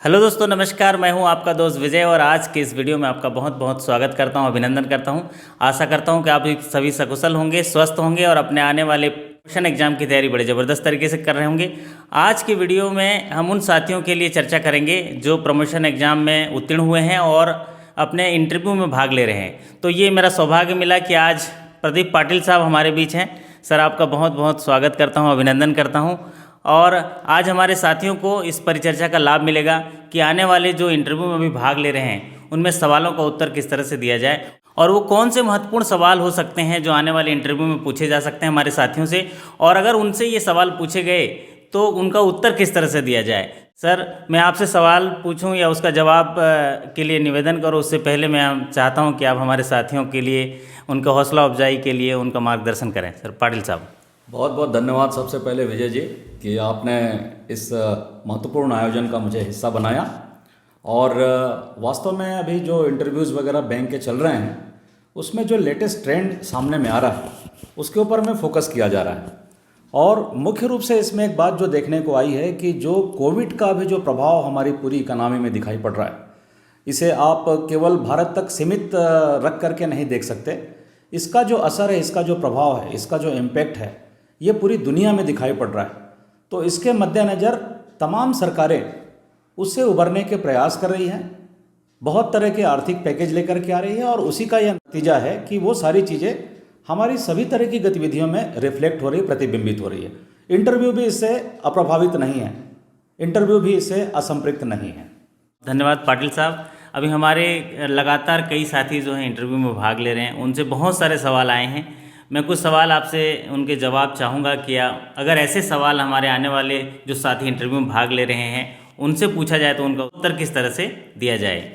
Hello दोस्तों, नमस्कार। मैं हूं आपका दोस्त विजय और आज के इस वीडियो में आपका बहुत बहुत स्वागत करता हूं, अभिनंदन करता हूं। आशा करता हूं कि आप सभी सकुशल होंगे, स्वस्थ होंगे और अपने आने वाले प्रमोशन एग्जाम की तैयारी बड़े ज़बरदस्त तरीके से कर रहे होंगे। आज की वीडियो में हम उन साथियों के लिए चर्चा करेंगे जो प्रमोशन एग्जाम में उत्तीर्ण हुए हैं और अपने इंटरव्यू में भाग ले रहे हैं। तो ये मेरा सौभाग्य मिला कि आज प्रदीप पाटिल साहब हमारे बीच हैं। सर, आपका बहुत बहुत स्वागत करता हूँ, अभिनंदन करता हूँ। और आज हमारे साथियों को इस परिचर्चा का लाभ मिलेगा कि आने वाले जो इंटरव्यू में भी भाग ले रहे हैं उनमें सवालों का उत्तर किस तरह से दिया जाए और वो कौन से महत्वपूर्ण सवाल हो सकते हैं जो आने वाले इंटरव्यू में पूछे जा सकते हैं हमारे साथियों से, और अगर उनसे ये सवाल पूछे गए तो उनका उत्तर किस तरह से दिया जाए। सर, मैं आपसे सवाल पूछूं या उसका जवाब के लिए निवेदन करूं, उससे पहले मैं चाहता हूं कि आप हमारे साथियों के लिए उनका हौसला अफजाई के लिए उनका मार्गदर्शन करें। सर पाटिल साहब। बहुत बहुत धन्यवाद सबसे पहले विजय जी कि आपने इस महत्वपूर्ण आयोजन का मुझे हिस्सा बनाया। और वास्तव में अभी जो इंटरव्यूज़ वगैरह बैंक के चल रहे हैं उसमें जो लेटेस्ट ट्रेंड सामने में आ रहा है उसके ऊपर में फोकस किया जा रहा है। और मुख्य रूप से इसमें एक बात जो देखने को आई है कि जो कोविड का भी जो प्रभाव हमारी पूरी इकनॉमी में दिखाई पड़ रहा है, इसे आप केवल भारत तक सीमित रख करके नहीं देख सकते। इसका जो असर है, इसका जो प्रभाव है, इसका जो इम्पैक्ट है, ये पूरी दुनिया में दिखाई पड़ रहा है। तो इसके मद्देनज़र तमाम सरकारें उससे उबरने के प्रयास कर रही हैं, बहुत तरह के आर्थिक पैकेज लेकर के आ रही है और उसी का यह नतीजा है कि वो सारी चीज़ें हमारी सभी तरह की गतिविधियों में रिफ्लेक्ट हो रही, प्रतिबिंबित हो रही है। इंटरव्यू भी इससे अप्रभावित नहीं है, इंटरव्यू भी इससे असंपृक्त नहीं है। धन्यवाद पाटिल साहब। अभी हमारे लगातार कई साथी जो हैं इंटरव्यू में भाग ले रहे हैं, उनसे बहुत सारे सवाल आए हैं। मैं कुछ सवाल आपसे उनके जवाब चाहूँगा कि अगर ऐसे सवाल हमारे आने वाले जो साथी इंटरव्यू में भाग ले रहे हैं उनसे पूछा जाए तो उनका उत्तर किस तरह से दिया जाए।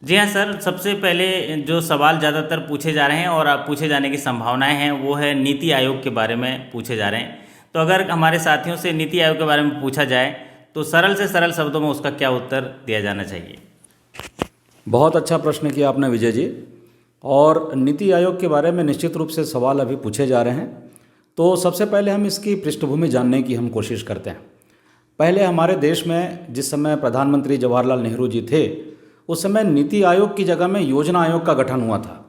जी हाँ सर, सबसे पहले जो सवाल ज़्यादातर पूछे जा रहे हैं और आप पूछे जाने की संभावनाएं हैं वो है नीति आयोग के बारे में पूछे जा रहे हैं। तो अगर हमारे साथियों से नीति आयोग के बारे में पूछा जाए तो सरल से सरल शब्दों में उसका क्या उत्तर दिया जाना चाहिए। बहुत अच्छा प्रश्न किया आपने विजय जी। और नीति आयोग के बारे में निश्चित रूप से सवाल अभी पूछे जा रहे हैं। तो सबसे पहले हम इसकी पृष्ठभूमि जानने की हम कोशिश करते हैं। पहले हमारे देश में जिस समय प्रधानमंत्री जवाहरलाल नेहरू जी थे उस समय नीति आयोग की जगह में योजना आयोग का गठन हुआ था।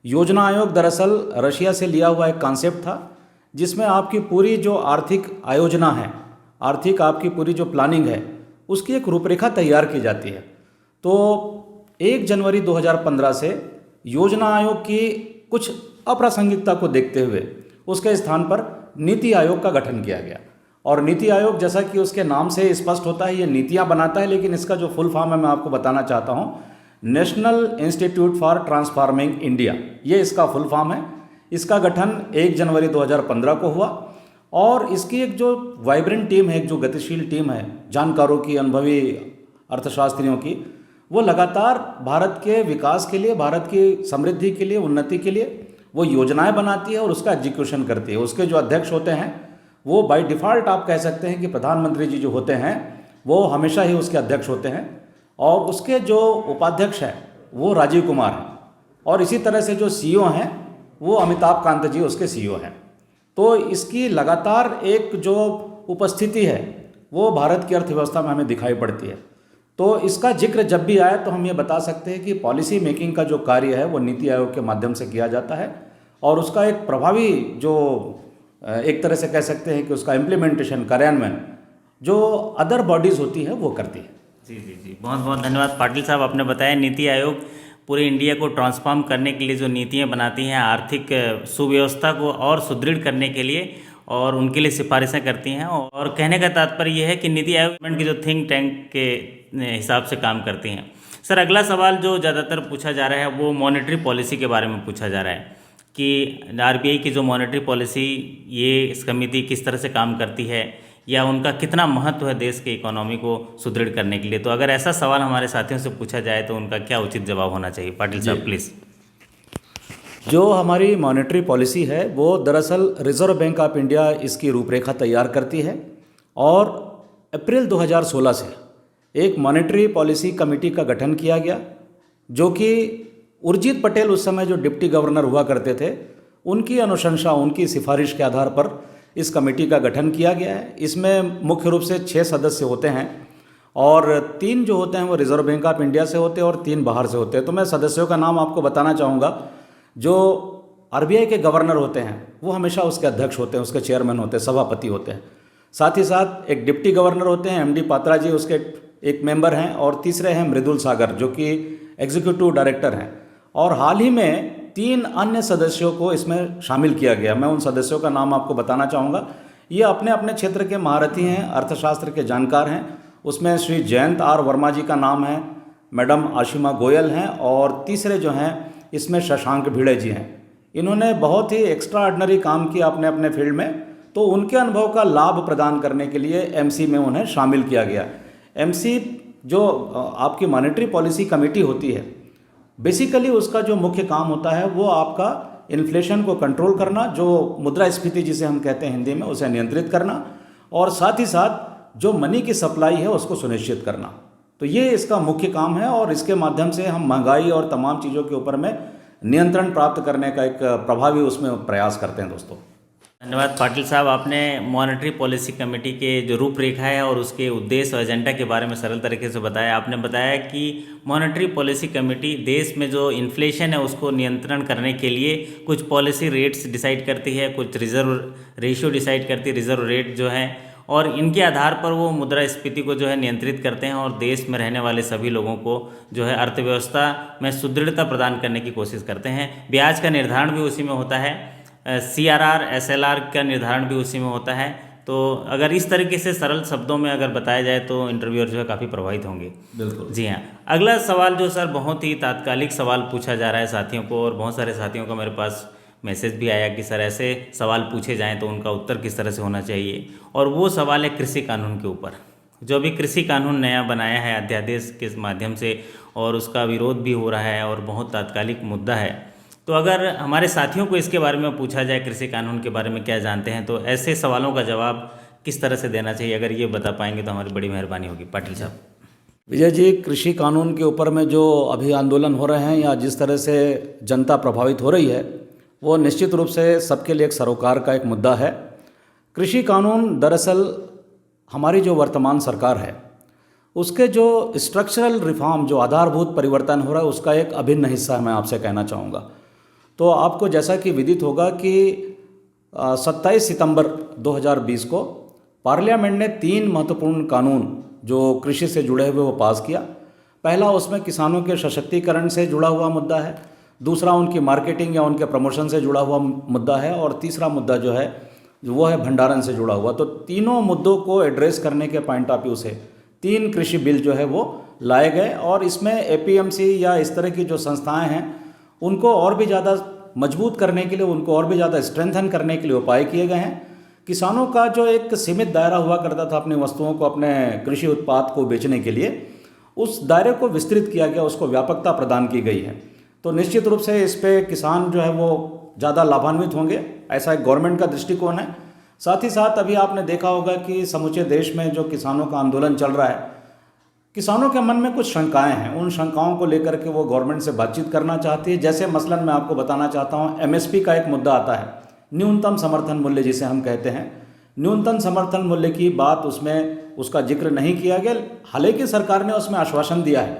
योजना आयोग दरअसल रशिया से लिया हुआ एक कॉन्सेप्ट था जिसमें आपकी पूरी जो आर्थिक आयोजना है, आर्थिक आपकी पूरी जो प्लानिंग है, उसकी एक रूपरेखा तैयार की जाती है। तो 1 जनवरी 2015 से योजना आयोग की कुछ अप्रासंगिकता को देखते हुए उसके स्थान पर नीति आयोग का गठन किया गया। और नीति आयोग, जैसा कि उसके नाम से स्पष्ट होता है, ये नीतियाँ बनाता है, लेकिन इसका जो फुल फॉर्म है मैं आपको बताना चाहता हूँ, national institute for transforming India, ये इसका फुल फॉर्म है। इसका गठन 1 जनवरी 2015 को हुआ और इसकी एक जो वाइब्रेंट टीम है, एक जो गतिशील टीम है जानकारों की, अनुभवी अर्थशास्त्रियों की, वो लगातार भारत के विकास के लिए, भारत की समृद्धि के लिए, उन्नति के लिए वो योजनाएं बनाती है और उसका एग्जीक्यूशन करती है। उसके जो अध्यक्ष होते हैं वो बाय डिफ़ॉल्ट आप कह सकते हैं कि प्रधानमंत्री जी जो होते हैं वो हमेशा ही उसके अध्यक्ष होते हैं और उसके जो उपाध्यक्ष हैं वो राजीव कुमार हैं और इसी तरह से जो सीईओ हैं वो अमिताभ कांत जी उसके सीईओ हैं। तो इसकी लगातार एक जो उपस्थिति है वो भारत की अर्थव्यवस्था में हमें दिखाई पड़ती है। तो इसका जिक्र जब भी आए तो हम ये बता सकते हैं कि पॉलिसी मेकिंग का जो कार्य है वो नीति आयोग के माध्यम से किया जाता है और उसका एक प्रभावी जो एक तरह से कह सकते हैं कि उसका इम्प्लीमेंटेशन, कार्यान्वयन जो अदर बॉडीज़ होती है वो करती है। जी जी जी, बहुत बहुत धन्यवाद पाटिल साहब। आपने बताया नीति आयोग पूरे इंडिया को ट्रांसफॉर्म करने के लिए जो नीतियाँ बनाती हैं, आर्थिक सुव्यवस्था को और सुदृढ़ करने के लिए, और उनके लिए सिफारिशें करती हैं। और कहने का तात्पर्य यह है कि नीति आयोग की जो थिंक टैंक के हिसाब से काम करती हैं। सर, अगला सवाल जो ज़्यादातर पूछा जा रहा है वो मॉनेटरी पॉलिसी के बारे में पूछा जा रहा है कि आरबीआई की जो मॉनेटरी पॉलिसी, ये इस कमेटी किस तरह से काम करती है या उनका कितना महत्व है देश के इकोनॉमी को सुदृढ़ करने के लिए। तो अगर ऐसा सवाल हमारे साथियों से पूछा जाए तो उनका क्या उचित जवाब होना चाहिए। पाटिल साहब प्लीज़। जो हमारी मॉनेटरी पॉलिसी है वो दरअसल रिजर्व बैंक ऑफ इंडिया इसकी रूपरेखा तैयार करती है और अप्रैल 2016 से एक मॉनेटरी पॉलिसी कमेटी का गठन किया गया जो कि उर्जित पटेल उस समय जो डिप्टी गवर्नर हुआ करते थे उनकी अनुशंसा, उनकी सिफारिश के आधार पर इस कमेटी का गठन किया गया है। इसमें मुख्य रूप से 6 सदस्य होते हैं और 3 जो होते हैं वो रिजर्व बैंक ऑफ इंडिया से होते हैं और 3 बाहर से होते हैं। तो मैं सदस्यों का नाम आपको बताना चाहूँगा। जो आरबीआई के गवर्नर होते हैं वो हमेशा उसके अध्यक्ष होते हैं, उसके चेयरमैन होते हैं, सभापति होते हैं। साथ ही साथ एक डिप्टी गवर्नर होते हैं, एमडी पात्रा जी उसके एक मेंबर हैं, और तीसरे हैं मृदुल सागर जो कि एग्जीक्यूटिव डायरेक्टर हैं। और हाल ही में 3 अन्य सदस्यों को इसमें शामिल किया गया। मैं उन सदस्यों का नाम आपको बताना चाहूँगा। ये अपने अपने क्षेत्र के महारथी हैं, अर्थशास्त्र के जानकार हैं। उसमें श्री जयंत आर वर्मा जी का नाम है, मैडम आशिमा गोयल हैं, और तीसरे जो हैं इसमें शशांक भिड़े जी हैं। इन्होंने बहुत ही एक्स्ट्रा ऑर्डिनरी काम किया अपने अपने फील्ड में, तो उनके अनुभव का लाभ प्रदान करने के लिए एमसी में उन्हें शामिल किया गया। एमसी जो आपकी मॉनेटरी पॉलिसी कमेटी होती है, बेसिकली उसका जो मुख्य काम होता है वो आपका इन्फ्लेशन को कंट्रोल करना, जो मुद्रास्फीति जिसे हम कहते हैं हिंदी में, उसे नियंत्रित करना, और साथ ही साथ जो मनी की सप्लाई है उसको सुनिश्चित करना। तो ये इसका मुख्य काम है, और इसके माध्यम से हम महंगाई और तमाम चीज़ों के ऊपर में नियंत्रण प्राप्त करने का एक प्रभावी उसमें प्रयास करते हैं दोस्तों। धन्यवाद पाटिल साहब। आपने मॉनेटरी पॉलिसी कमेटी के जो रूपरेखा है और उसके उद्देश्य और एजेंडा के बारे में सरल तरीके से बताया। आपने बताया कि मॉनेटरी पॉलिसी कमेटी देश में जो इन्फ्लेशन है उसको नियंत्रण करने के लिए कुछ पॉलिसी रेट्स डिसाइड करती है, कुछ रिजर्व रेशियो डिसाइड करती है, रिजर्व रेट जो है, और इनके आधार पर वो मुद्रास्फीति को जो है नियंत्रित करते हैं और देश में रहने वाले सभी लोगों को जो है अर्थव्यवस्था में सुदृढ़ता प्रदान करने की कोशिश करते हैं। ब्याज का निर्धारण भी उसी में होता है, CRR SLR का निर्धारण भी उसी में होता है। तो अगर इस तरीके से सरल शब्दों में अगर बताया जाए तो इंटरव्यूअर जो है काफ़ी प्रभावित होंगे। बिल्कुल जी हाँ। अगला सवाल जो सर बहुत ही तात्कालिक सवाल पूछा जा रहा है साथियों को, और बहुत सारे साथियों का मेरे पास मैसेज भी आया कि सर ऐसे सवाल पूछे जाएं तो उनका उत्तर किस तरह से होना चाहिए, और वो सवाल है कृषि कानून के ऊपर। जो भी कृषि कानून नया बनाया है अध्यादेश के माध्यम से, और उसका विरोध भी हो रहा है और बहुत तात्कालिक मुद्दा है। तो अगर हमारे साथियों को इसके बारे में पूछा जाए, कृषि कानून के बारे में क्या जानते हैं, तो ऐसे सवालों का जवाब किस तरह से देना चाहिए, अगर ये बता पाएंगे तो हमारी बड़ी मेहरबानी होगी। पाटिल साहब। विजय जी, कृषि कानून के ऊपर में जो अभी आंदोलन हो रहे हैं या जिस तरह से जनता प्रभावित हो रही है, वो निश्चित रूप से सबके लिए एक सरोकार का एक मुद्दा है। कृषि कानून दरअसल हमारी जो वर्तमान सरकार है उसके जो स्ट्रक्चरल रिफॉर्म, जो आधारभूत परिवर्तन हो रहा है, उसका एक अभिन्न हिस्सा मैं आपसे कहना चाहूँगा। तो आपको जैसा कि विदित होगा कि 27 सितंबर 2020 को पार्लियामेंट ने 3 महत्वपूर्ण कानून जो कृषि से जुड़े हुए वो पास किया। पहला उसमें किसानों के सशक्तिकरण से जुड़ा हुआ मुद्दा है, दूसरा उनकी मार्केटिंग या उनके प्रमोशन से जुड़ा हुआ मुद्दा है, और तीसरा मुद्दा जो है वो है भंडारण से जुड़ा हुआ। तो तीनों मुद्दों को एड्रेस करने के पॉइंट ऑफ व्यू से 3 कृषि बिल जो है वो लाए गए, और इसमें APMC या इस तरह की जो संस्थाएं हैं उनको और भी ज़्यादा मजबूत करने के लिए, उनको और भी ज़्यादा स्ट्रेंथन करने के लिए उपाय किए गए हैं। किसानों का जो एक सीमित दायरा हुआ करता था अपनी वस्तुओं को, अपने कृषि उत्पाद को बेचने के लिए, उस दायरे को विस्तृत किया गया, उसको व्यापकता प्रदान की गई है। तो निश्चित रूप से इस पे किसान जो है वो ज़्यादा लाभान्वित होंगे, ऐसा एक गवर्नमेंट का दृष्टिकोण है। साथ ही साथ अभी आपने देखा होगा कि समूचे देश में जो किसानों का आंदोलन चल रहा है, किसानों के मन में कुछ शंकाएं हैं, उन शंकाओं को लेकर के वो गवर्नमेंट से बातचीत करना चाहती है। जैसे मसलन मैं आपको बताना चाहता हूँ, MSP का एक मुद्दा आता है, न्यूनतम समर्थन मूल्य जिसे हम कहते हैं। न्यूनतम समर्थन मूल्य की बात उसमें उसका जिक्र नहीं किया गया। हालांकि सरकार ने उसमें आश्वासन दिया है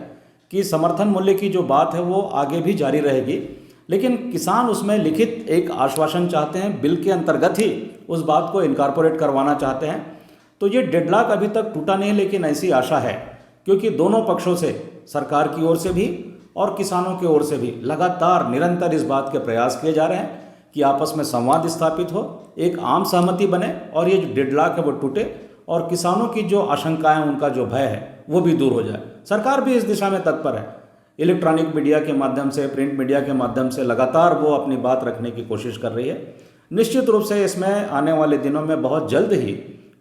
कि समर्थन मूल्य की जो बात है वो आगे भी जारी रहेगी, लेकिन किसान उसमें लिखित एक आश्वासन चाहते हैं, बिल के अंतर्गत ही उस बात को इनकॉर्पोरेट करवाना चाहते हैं। तो ये डेडलॉक अभी तक टूटा नहीं, लेकिन ऐसी आशा है, क्योंकि दोनों पक्षों से, सरकार की ओर से भी और किसानों की ओर से भी लगातार निरंतर इस बात के प्रयास किए जा रहे हैं कि आपस में संवाद स्थापित हो, एक आम सहमति बने, और ये जो डेडलॉक है वो टूटे, और किसानों की जो आशंकाएं, उनका जो भय है वो भी दूर हो जाए। सरकार भी इस दिशा में तत्पर है। इलेक्ट्रॉनिक मीडिया के माध्यम से, प्रिंट मीडिया के माध्यम से लगातार वो अपनी बात रखने की कोशिश कर रही है। निश्चित रूप से इसमें आने वाले दिनों में बहुत जल्द ही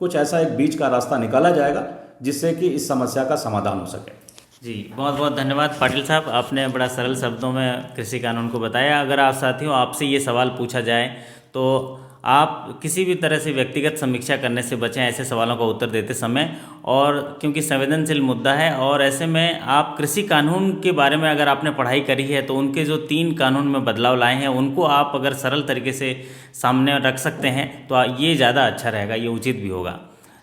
कुछ ऐसा एक बीच का रास्ता निकाला जाएगा जिससे कि इस समस्या का समाधान हो सके। जी बहुत बहुत धन्यवाद पाटिल साहब, आपने बड़ा सरल शब्दों में कृषि कानून को बताया। अगर आप साथियों आपसे ये सवाल पूछा जाए तो आप किसी भी तरह से व्यक्तिगत समीक्षा करने से बचें ऐसे सवालों का उत्तर देते समय, और क्योंकि संवेदनशील मुद्दा है, और ऐसे में आप कृषि कानून के बारे में अगर आपने पढ़ाई करी है तो उनके जो 3 कानून में बदलाव लाए हैं उनको आप अगर सरल तरीके से सामने रख सकते हैं तो ये ज़्यादा अच्छा रहेगा, ये उचित भी होगा।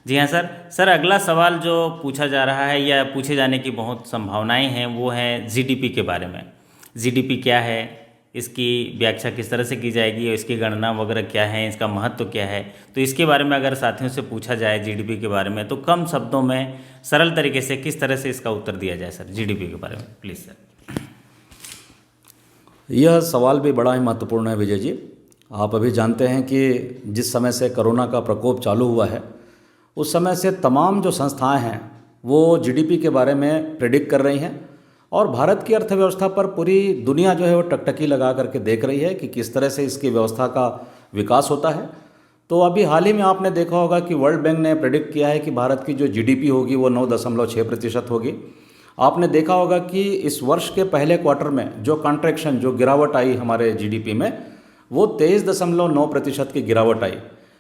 जी हाँ सर। सर अगला सवाल जो पूछा जा रहा है या पूछे जाने की बहुत संभावनाएं हैं वो है जीडीपी के बारे में। जीडीपी क्या है, इसकी व्याख्या किस तरह से की जाएगी और इसकी गणना वगैरह क्या है, इसका महत्व क्या है। तो इसके बारे में अगर साथियों से पूछा जाए जीडीपी के बारे में तो कम शब्दों में सरल तरीके से किस तरह से इसका उत्तर दिया जाए सर जीडीपी के बारे में, प्लीज़ सर। यह सवाल भी बड़ा ही महत्वपूर्ण है विजय जी। आप अभी जानते हैं कि जिस समय से कोरोना का प्रकोप चालू हुआ है उस समय से तमाम जो संस्थाएं हैं वो जीडीपी के बारे में प्रेडिक्ट कर रही हैं और भारत की अर्थव्यवस्था पर पूरी दुनिया जो है वो टकटकी लगा करके देख रही है कि किस तरह से इसकी व्यवस्था का विकास होता है। तो अभी हाल ही में आपने देखा होगा कि वर्ल्ड बैंक ने प्रेडिक्ट किया है कि भारत की जो जीडीपी होगी वो 9.6% होगी। आपने देखा होगा कि इस वर्ष के पहले क्वार्टर में जो कॉन्ट्रैक्शन, जो गिरावट आई हमारे जीडीपी में, वो 23.9% की गिरावट आई।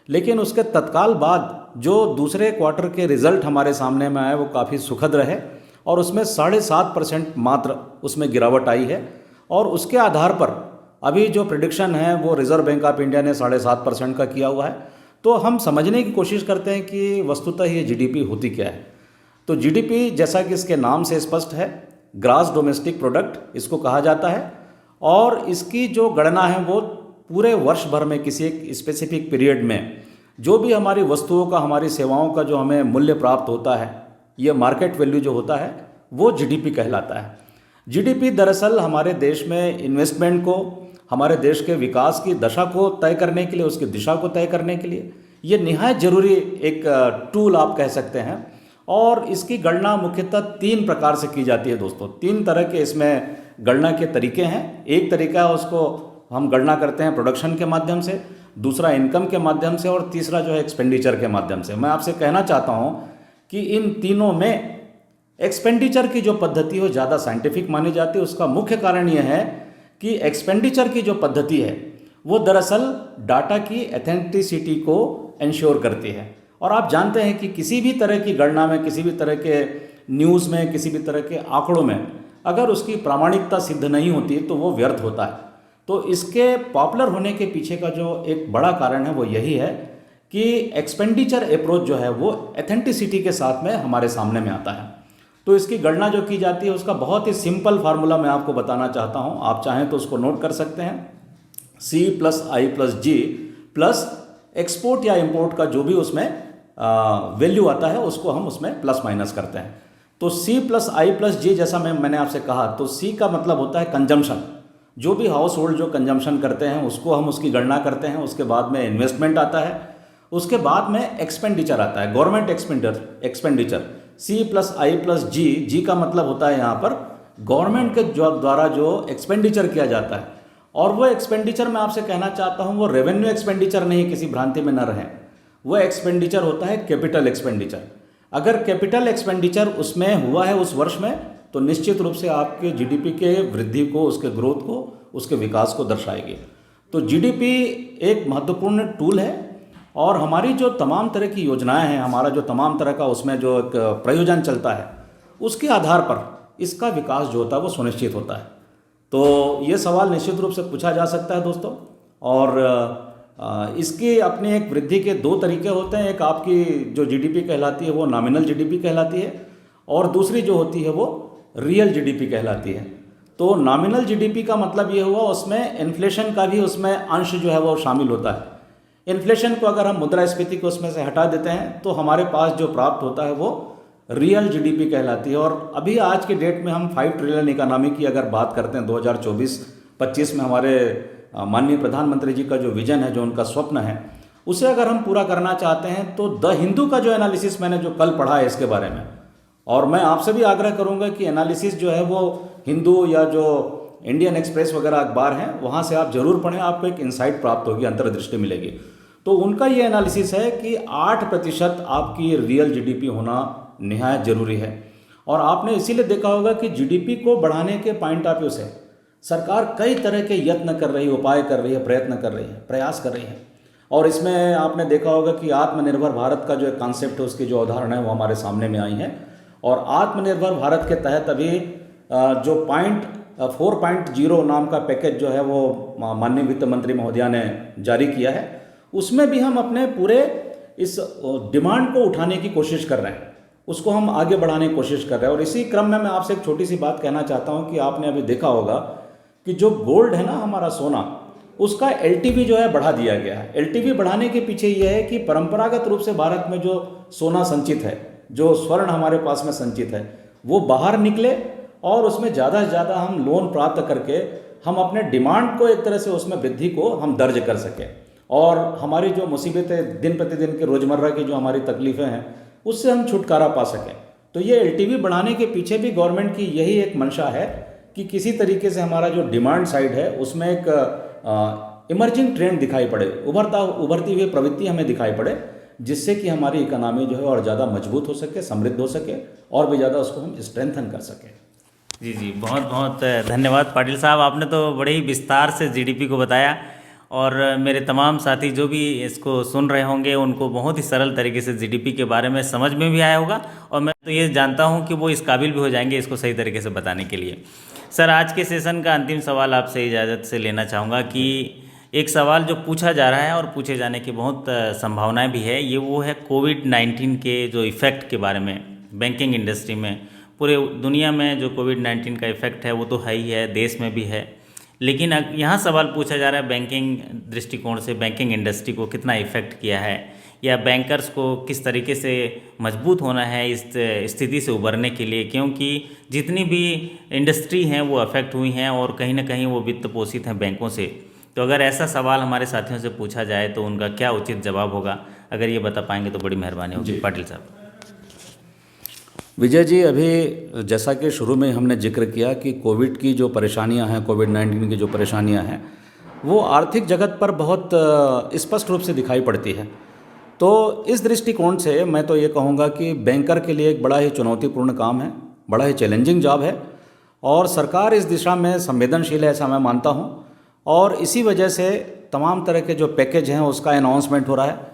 लेकिन उसके तत्काल बाद जो दूसरे क्वार्टर के रिजल्ट हमारे सामने में आए वो काफ़ी सुखद रहे और उसमें 7.5% मात्र उसमें गिरावट आई है। और उसके आधार पर अभी जो प्रिडिक्शन है वो रिजर्व बैंक ऑफ इंडिया ने 7.5% का किया हुआ है। तो हम समझने की कोशिश करते हैं कि वस्तुतः ये जीडीपी होती क्या है। तो जीडीपी जैसा कि इसके नाम से स्पष्ट है, ग्रॉस डोमेस्टिक प्रोडक्ट इसको कहा जाता है और इसकी जो गणना है वो पूरे वर्ष भर में किसी एक स्पेसिफिक पीरियड में जो भी हमारी वस्तुओं का, हमारी सेवाओं का जो हमें मूल्य प्राप्त होता है, ये मार्केट वैल्यू जो होता है वो जीडीपी कहलाता है। जीडीपी दरअसल हमारे देश में इन्वेस्टमेंट को, हमारे देश के विकास की दशा को तय करने के लिए, उसकी दिशा को तय करने के लिए ये निहायत ज़रूरी एक टूल आप कह सकते हैं। और इसकी गणना मुख्यतः 3 प्रकार से की जाती है दोस्तों। 3 तरह के इसमें गणना के तरीके हैं। एक तरीका है उसको हम गणना करते हैं प्रोडक्शन के माध्यम से, दूसरा इनकम के माध्यम से और तीसरा जो है एक्सपेंडिचर के माध्यम से। मैं आपसे कहना चाहता हूँ कि इन तीनों में एक्सपेंडिचर की जो पद्धति है वो ज़्यादा साइंटिफिक मानी जाती है। उसका मुख्य कारण यह है कि एक्सपेंडिचर की जो पद्धति है वो दरअसल डाटा की एथेंटिसिटी को इंश्योर करती है। और आप जानते हैं कि किसी भी तरह की गणना में, किसी भी तरह के न्यूज़ में, किसी भी तरह के आंकड़ों में अगर उसकी प्रामाणिकता सिद्ध नहीं होती तो वो व्यर्थ होता है। तो इसके पॉपुलर होने के पीछे का जो एक बड़ा कारण है वो यही है कि एक्सपेंडिचर अप्रोच जो है वो एथेंटिसिटी के साथ में हमारे सामने में आता है। तो इसकी गणना जो की जाती है उसका बहुत ही सिंपल फार्मूला मैं आपको बताना चाहता हूँ। आप चाहें तो उसको नोट कर सकते हैं। C+I+G प्लस एक्सपोर्ट या इंपोर्ट का जो भी उसमें वैल्यू आता है उसको हम उसमें प्लस माइनस करते हैं। तो C+I+G जैसा मैंने आपसे कहा, तो C का मतलब होता है कंजम्पशन। जो भी हाउस होल्ड जो कंजम्पशन करते हैं उसको हम उसकी गणना करते हैं। उसके बाद में इन्वेस्टमेंट आता है, उसके बाद में एक्सपेंडिचर आता है, गवर्नमेंट एक्सपेंडिचर। C+I+G, G का मतलब होता है यहाँ पर गवर्नमेंट के द्वारा जो एक्सपेंडिचर किया जाता है। और वो एक्सपेंडिचर मैं आपसे कहना चाहता हूँ वो रेवेन्यू एक्सपेंडिचर नहीं, किसी भ्रांति में न रहें। वो एक्सपेंडिचर होता है कैपिटल एक्सपेंडिचर। अगर कैपिटल एक्सपेंडिचर उसमें हुआ है उस वर्ष में तो निश्चित रूप से आपके जीडीपी के वृद्धि को, उसके ग्रोथ को, उसके विकास को दर्शाएगी। तो जीडीपी एक महत्वपूर्ण टूल है और हमारी जो तमाम तरह की योजनाएं हैं, हमारा जो तमाम तरह का उसमें जो एक प्रयोजन चलता है उसके आधार पर इसका विकास जो होता है वो सुनिश्चित होता है। तो ये सवाल निश्चित रूप से पूछा जा सकता है दोस्तों। और इसकी अपनी एक वृद्धि के 2 तरीके होते हैं। एक आपकी जो जीडीपी कहलाती है वो नॉमिनल जीडीपी कहलाती है और दूसरी जो होती है वो रियल जीडीपी कहलाती है। तो नॉमिनल जीडीपी का मतलब ये हुआ उसमें इन्फ्लेशन का भी उसमें अंश जो है वो शामिल होता है। इन्फ्लेशन को अगर हम मुद्रास्फीति को उसमें से हटा देते हैं तो हमारे पास जो प्राप्त होता है वो रियल जीडीपी कहलाती है। और अभी आज के डेट में हम 5 ट्रिलियन इकोनॉमी की अगर बात करते हैं 2024-25 में हमारे माननीय प्रधानमंत्री जी का जो विजन है, जो उनका स्वप्न है, उसे अगर हम पूरा करना चाहते हैं तो द हिंदू का जो एनालिसिस मैंने जो कल पढ़ा है इसके बारे में, और मैं आपसे भी आग्रह करूंगा कि एनालिसिस जो है वो हिंदू या जो इंडियन एक्सप्रेस वगैरह अखबार हैं वहाँ से आप जरूर पढ़ें, आपको एक इंसाइट प्राप्त होगी, अंतर्दृष्टि मिलेगी। तो उनका ये एनालिसिस है कि 8% आपकी रियल जीडीपी होना निहायत ज़रूरी है। और आपने इसीलिए देखा होगा कि जीडीपी को बढ़ाने के पॉइंट ऑफ व्यू से सरकार कई तरह के यत्न कर रही है, उपाय कर रही है, प्रयत्न कर रही है, प्रयास कर रही है। और इसमें आपने देखा होगा कि आत्मनिर्भर भारत का जो एक कॉन्सेप्ट है, उसकी जो उदाहरण है वो हमारे सामने में आई है। और आत्मनिर्भर भारत के तहत अभी जो 4.0 नाम का पैकेज जो है वो माननीय वित्त मंत्री महोदया ने जारी किया है, उसमें भी हम अपने पूरे इस डिमांड को उठाने की कोशिश कर रहे हैं, उसको हम आगे बढ़ाने की कोशिश कर रहे हैं। और इसी क्रम में मैं आपसे एक छोटी सी बात कहना चाहता हूं कि आपने अभी देखा होगा कि जो गोल्ड है ना, हमारा सोना, उसका एलटीवी जो है बढ़ा दिया गया है। एलटीवी बढ़ाने के पीछे यह है कि परंपरागत रूप से भारत में जो सोना संचित है, जो स्वर्ण हमारे पास में संचित है, वो बाहर निकले और उसमें ज़्यादा से ज़्यादा हम लोन प्राप्त करके हम अपने डिमांड को एक तरह से उसमें वृद्धि को हम दर्ज कर सकें और हमारी जो मुसीबतें दिन प्रतिदिन के रोज़मर्रा की जो हमारी तकलीफ़ें हैं उससे हम छुटकारा पा सकें। तो ये एलटीवी बढ़ाने के पीछे भी गवर्नमेंट की यही एक मंशा है कि किसी तरीके से हमारा जो डिमांड साइड है उसमें एक इमर्जिंग ट्रेंड दिखाई पड़े, उभरती हुई प्रवृत्ति हमें दिखाई पड़े, जिससे कि हमारी इकोनॉमी जो है और ज़्यादा मजबूत हो सके, समृद्ध हो सके और भी ज़्यादा उसको हम स्ट्रेंथन कर सकें। जी जी, बहुत बहुत धन्यवाद पाटिल साहब। आपने तो बड़े ही विस्तार से जीडीपी को बताया और मेरे तमाम साथी जो भी इसको सुन रहे होंगे उनको बहुत ही सरल तरीके से जीडीपी के बारे में समझ में भी आया होगा और मैं तो ये जानता हूँ कि वो इस काबिल भी हो जाएंगे इसको सही तरीके से बताने के लिए। सर, आज के सेशन का अंतिम सवाल आपसे इजाज़त से लेना चाहूँगा कि एक सवाल जो पूछा जा रहा है और पूछे जाने की बहुत संभावनाएं भी है, ये वो है कोविड-19 के जो इफ़ेक्ट के बारे में बैंकिंग इंडस्ट्री में। पूरे दुनिया में जो कोविड-19 का इफ़ेक्ट है वो तो है ही है, देश में भी है, लेकिन यहाँ सवाल पूछा जा रहा है बैंकिंग दृष्टिकोण से बैंकिंग इंडस्ट्री को कितना इफ़ेक्ट किया है या बैंकर्स को किस तरीके से मजबूत होना है इस स्थिति से उबरने के लिए, क्योंकि जितनी भी इंडस्ट्री हैं वो अफेक्ट हुई हैं और कहीं ना कहीं वो वित्त पोषित हैं बैंकों से। तो अगर ऐसा सवाल हमारे साथियों से पूछा जाए तो उनका क्या उचित जवाब होगा, अगर ये बता पाएंगे तो बड़ी मेहरबानी होगी पाटिल साहब। विजय जी, अभी जैसा कि शुरू में हमने जिक्र किया कि कोविड की जो परेशानियां हैं, कोविड-19 की जो परेशानियां हैं, वो आर्थिक जगत पर बहुत स्पष्ट रूप से दिखाई पड़ती है। तो इस दृष्टिकोण से मैं तो ये कहूँगा कि बैंकर के लिए एक बड़ा ही चुनौतीपूर्ण काम है, बड़ा ही चैलेंजिंग जॉब है और सरकार इस दिशा में संवेदनशील है, ऐसा मैं मानता हूँ। और इसी वजह से तमाम तरह के जो पैकेज हैं उसका अनाउंसमेंट हो रहा है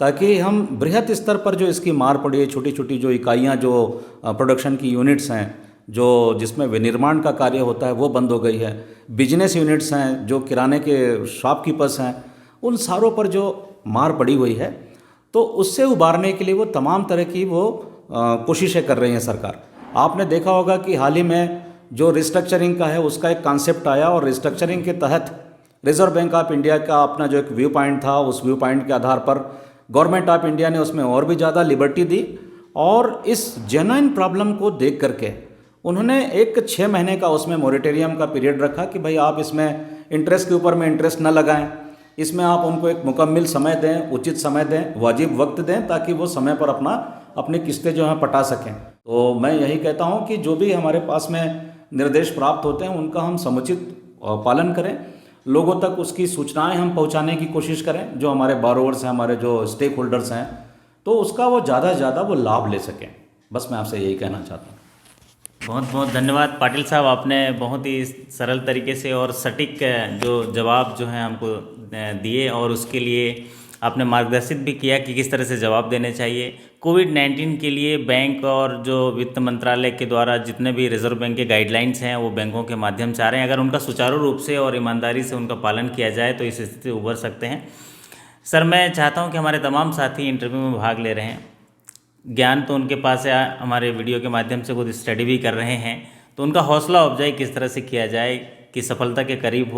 ताकि हम बृहत स्तर पर जो इसकी मार पड़ी है, छोटी छोटी जो इकाइयाँ, जो प्रोडक्शन की यूनिट्स हैं, जो जिसमें विनिर्माण का कार्य होता है वो बंद हो गई है, बिजनेस यूनिट्स हैं, जो किराने के शॉपकीपर्स हैं, उन सारों पर जो मार पड़ी हुई है, तो उससे उबारने के लिए वो तमाम तरह की वो कोशिशें कर रही हैं सरकार। आपने देखा होगा कि हाल ही में जो रिस्ट्रक्चरिंग का है उसका एक कॉन्सेप्ट आया और रिस्ट्रक्चरिंग के तहत रिजर्व बैंक ऑफ इंडिया का अपना जो एक व्यू पॉइंट था, उस व्यू पॉइंट के आधार पर गवर्नमेंट ऑफ इंडिया ने उसमें और भी ज़्यादा लिबर्टी दी और इस जेन्युइन प्रॉब्लम को देख करके उन्होंने एक 6 महीने का उसमें मोरेटोरियम का पीरियड रखा कि भाई आप इसमें इंटरेस्ट के ऊपर में इंटरेस्ट न लगाएं, इसमें आप उनको एक मुकम्मल समय दें, उचित समय दें, वाजिब वक्त दें ताकि वो समय पर अपनी किस्तें जो हैं पटा सकें। तो मैं यही कहता हूँ कि जो भी हमारे पास में निर्देश प्राप्त होते हैं उनका हम समुचित पालन करें, लोगों तक उसकी सूचनाएं हम पहुंचाने की कोशिश करें, जो हमारे बारोवर्स हैं, हमारे जो स्टेक होल्डर्स हैं, तो उसका वो ज़्यादा से ज़्यादा वो लाभ ले सकें। बस मैं आपसे यही कहना चाहता हूँ। बहुत बहुत धन्यवाद पाटिल साहब, आपने बहुत ही सरल तरीके से और सटीक जो जवाब जो हैं हमको दिए और उसके लिए आपने मार्गदर्शित भी किया कि किस तरह से जवाब देने चाहिए। कोविड-19 के लिए बैंक और जो वित्त मंत्रालय के द्वारा जितने भी रिजर्व बैंक के गाइडलाइंस हैं वो बैंकों के माध्यम से आ रहे हैं, अगर उनका सुचारू रूप से और ईमानदारी से उनका पालन किया जाए तो इस स्थिति से उबर सकते हैं। सर, मैं चाहता हूं कि हमारे तमाम साथी इंटरव्यू में भाग ले रहे हैं, ज्ञान तो उनके पास है, हमारे वीडियो के माध्यम से खुद स्टडी भी कर रहे हैं, तो उनका हौसला अफजाई किस तरह से किया जाए कि सफलता के करीब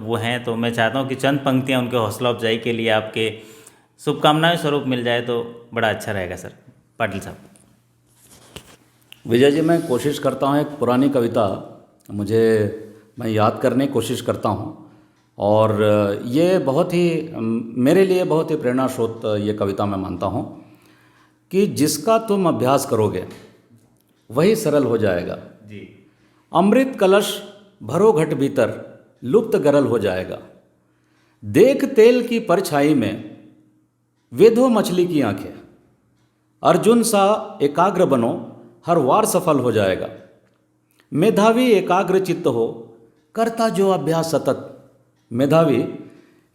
वो हैं। तो मैं चाहता हूं कि चंद पंक्तियां उनके हौसला अफजाई के लिए आपके शुभकामनाएं स्वरूप मिल जाए तो बड़ा अच्छा रहेगा। सर पाटिल साहब। विजय जी, मैं कोशिश करता हूँ, एक पुरानी कविता मैं याद करने की कोशिश करता हूँ और ये बहुत ही मेरे लिए बहुत ही प्रेरणा स्रोत ये कविता मैं मानता हूँ कि जिसका तुम अभ्यास करोगे वही सरल हो जाएगा जी। अमृत कलश भरो घट भीतर लुप्त गरल हो जाएगा। देख तेल की परछाई में वेधो मछली की आंखें, अर्जुन सा एकाग्र बनो हर वार सफल हो जाएगा। मेधावी एकाग्र चित्त हो करता जो अभ्यास सतत, मेधावी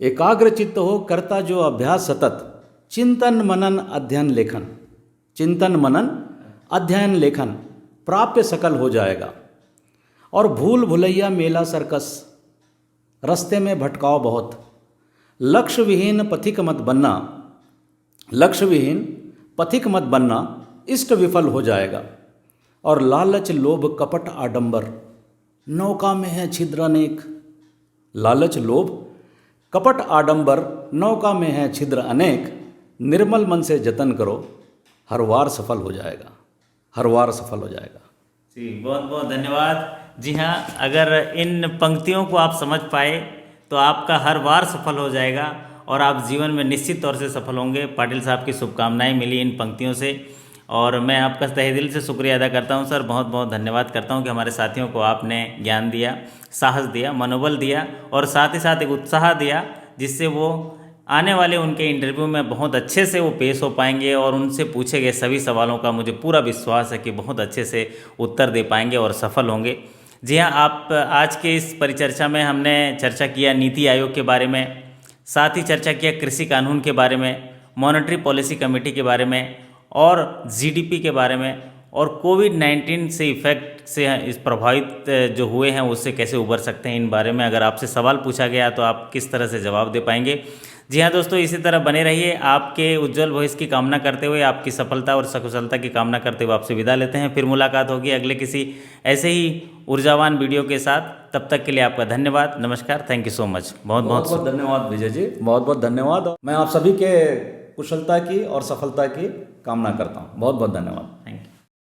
एकाग्र चित्त हो करता जो अभ्यास सतत, चिंतन मनन अध्ययन लेखन, चिंतन मनन अध्ययन लेखन प्राप्य सकल हो जाएगा। और भूल भुलैया मेला सर्कस, रस्ते में भटकाव बहुत, लक्ष्य विहीन पथिक मत बनना, लक्ष्य विहीन पथिक मत बनना, इष्ट विफल हो जाएगा। और लालच लोभ कपट आडंबर, नौका में है छिद्र अनेक। लालच लोभ कपट आडंबर, नौका में है छिद्र अनेक। निर्मल मन से जतन करो, हर वार सफल हो जाएगा, हर वार सफल हो जाएगा। जी बहुत बहुत धन्यवाद। जी हाँ, अगर इन पंक्तियों को आप समझ पाए तो आपका हर बार सफल हो जाएगा और आप जीवन में निश्चित तौर से सफल होंगे। पाटिल साहब की शुभकामनाएं मिली इन पंक्तियों से और मैं आपका तहे दिल से शुक्रिया अदा करता हूं सर। बहुत बहुत धन्यवाद करता हूं कि हमारे साथियों को आपने ज्ञान दिया, साहस दिया, मनोबल दिया और साथ ही साथ एक उत्साह दिया जिससे वो आने वाले उनके इंटरव्यू में बहुत अच्छे से वो पेश हो पाएंगे और उनसे पूछे गए सभी सवालों का मुझे पूरा विश्वास है कि बहुत अच्छे से उत्तर दे पाएंगे और सफल होंगे। जी हाँ, आप आज के इस परिचर्चा में हमने चर्चा किया नीति आयोग के बारे में, साथ ही चर्चा किया कृषि कानून के बारे में, मॉनेटरी पॉलिसी कमेटी के बारे में और जीडीपी के बारे में और कोविड-19 से इफ़ेक्ट से इस प्रभावित जो हुए हैं उससे कैसे उबर सकते हैं, इन बारे में अगर आपसे सवाल पूछा गया तो आप किस तरह से जवाब दे पाएंगे। जी हाँ दोस्तों, इसी तरह बने रहिए। आपके उज्जवल भविष्य की कामना करते हुए, आपकी सफलता और सकुशलता की कामना करते हुए आपसे विदा लेते हैं। फिर मुलाकात होगी अगले किसी ऐसे ही ऊर्जावान वीडियो के साथ। तब तक के लिए आपका धन्यवाद, नमस्कार, थैंक यू सो मच। बहुत बहुत धन्यवाद विजय जी, बहुत बहुत धन्यवाद। मैं आप सभी के कुशलता की और सफलता की कामना करता हूँ। बहुत बहुत धन्यवाद।